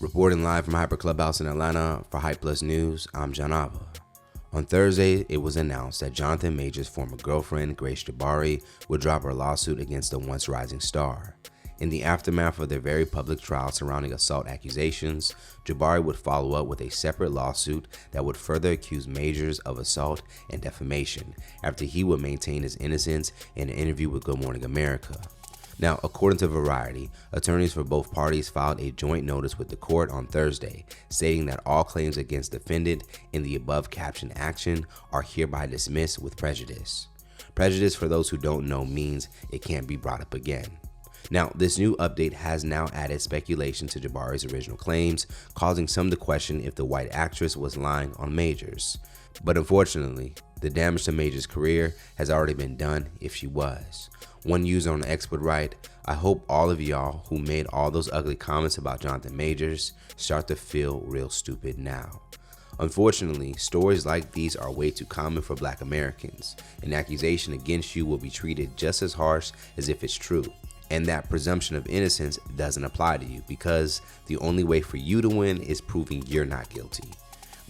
Reporting live from Hyper Clubhouse in Atlanta for Hype Plus News, I'm John Ava. On Thursday, it was announced that Jonathan Majors' former girlfriend, Grace Jabbari, would drop her lawsuit against the once rising star. In the aftermath of their very public trial surrounding assault accusations, Jabbari would follow up with a separate lawsuit that would further accuse Majors of assault and defamation after he would maintain his innocence in an interview with Good Morning America. Now, according to Variety, attorneys for both parties filed a joint notice with the court on Thursday, stating that all claims against defendant in the above captioned action are hereby dismissed with prejudice. Prejudice, for those who don't know, means it can't be brought up again. Now, this new update has now added speculation to Jabbari's original claims, causing some to question if the white actress was lying on Majors. But unfortunately, the damage to Majors' career has already been done if she was. One user on X would write, "I hope all of y'all who made all those ugly comments about Jonathan Majors start to feel real stupid now." Unfortunately, stories like these are way too common for Black Americans. An accusation against you will be treated just as harsh as if it's true. And that presumption of innocence doesn't apply to you because the only way for you to win is proving you're not guilty.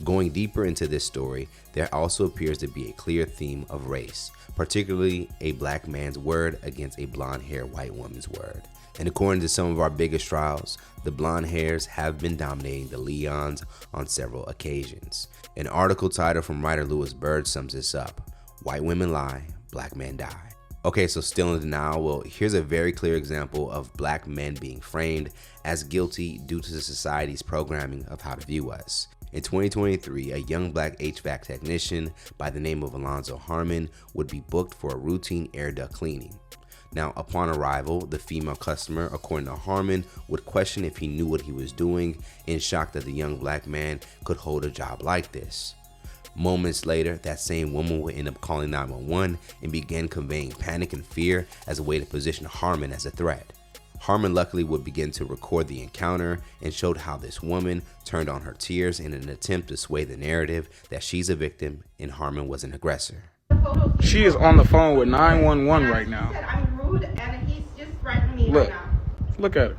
Going deeper into this story, there also appears to be a clear theme of race, particularly a black man's word against a blonde-haired white woman's word. And according to some of our biggest trials, the blonde hairs have been dominating the Leons on several occasions. An article title from writer Louis Bird sums this up: "White women lie, black men die." Okay, so still in denial? Well, here's a very clear example of black men being framed as guilty due to the society's programming of how to view us. In 2023, a young black HVAC technician by the name of Alonzo Harmon would be booked for a routine air duct cleaning. Now, upon arrival, the female customer, according to Harmon, would question if he knew what he was doing, in shock that the young black man could hold a job like this. Moments later, that same woman would end up calling 911 and began conveying panic and fear as a way to position Harmon as a threat. Harmon luckily would begin to record the encounter and showed how this woman turned on her tears in an attempt to sway the narrative that she's a victim and Harmon was an aggressor. She is on the phone with 911 right now. She said I'm rude and he's just threatening me Look, right now. look at her.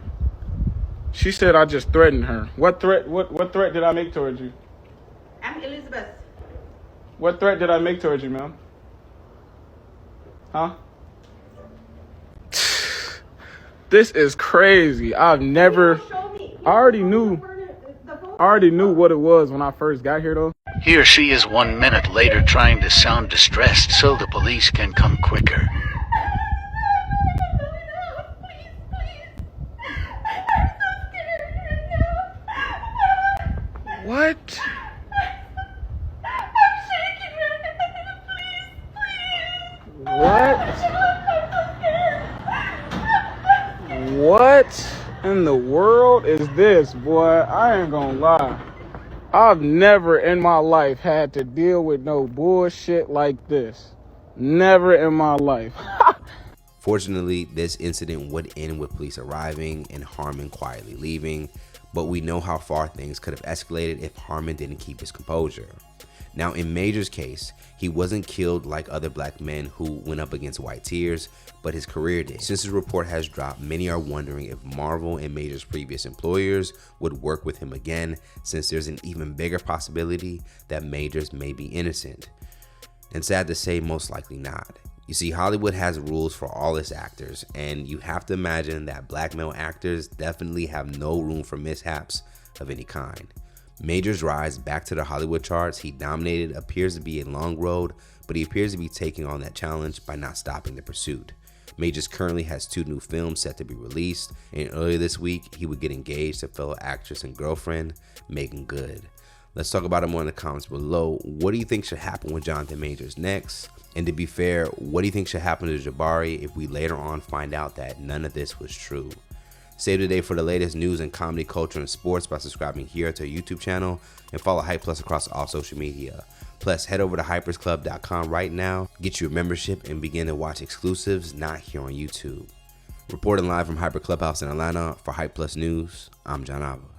She said I just threatened her. What threat? What threat did I make towards you? I'm Elizabeth. What threat did I make towards you, ma'am? Huh? This is crazy. I've never. I already knew what it was when I first got here, though. Here she is 1 minute later trying to sound distressed so the police can come quicker. What? What in the world is this, boy? I ain't gonna lie. I've never in my life had to deal with no bullshit like this. Never in my life. Fortunately, this incident would end with police arriving and Harmon quietly leaving, but we know how far things could have escalated if Harmon didn't keep his composure. Now, in Majors' case, he wasn't killed like other black men who went up against white tears, but his career did. Since his report has dropped, many are wondering if Marvel and Majors' previous employers would work with him again, since there's an even bigger possibility that Majors may be innocent. And sad to say, most likely not. You see, Hollywood has rules for all its actors, and you have to imagine that black male actors definitely have no room for mishaps of any kind. Majors' rise back to the Hollywood charts he dominated appears to be a long road, but he appears to be taking on that challenge by not stopping the pursuit. Majors currently has 2 new films set to be released, and earlier this week, he would get engaged to fellow actress and girlfriend, Meagan Good. Let's talk about it more in the comments below. What do you think should happen with Jonathan Majors next? And to be fair, what do you think should happen to Jabbari if we later on find out that none of this was true? Save the day for the latest news in comedy, culture, and sports by subscribing here to our YouTube channel and follow Hype Plus across all social media. Plus, head over to hypersclub.com right now, get you a membership, and begin to watch exclusives not here on YouTube. Reporting live from Hyper Clubhouse in Atlanta for Hype Plus News, I'm John Ava.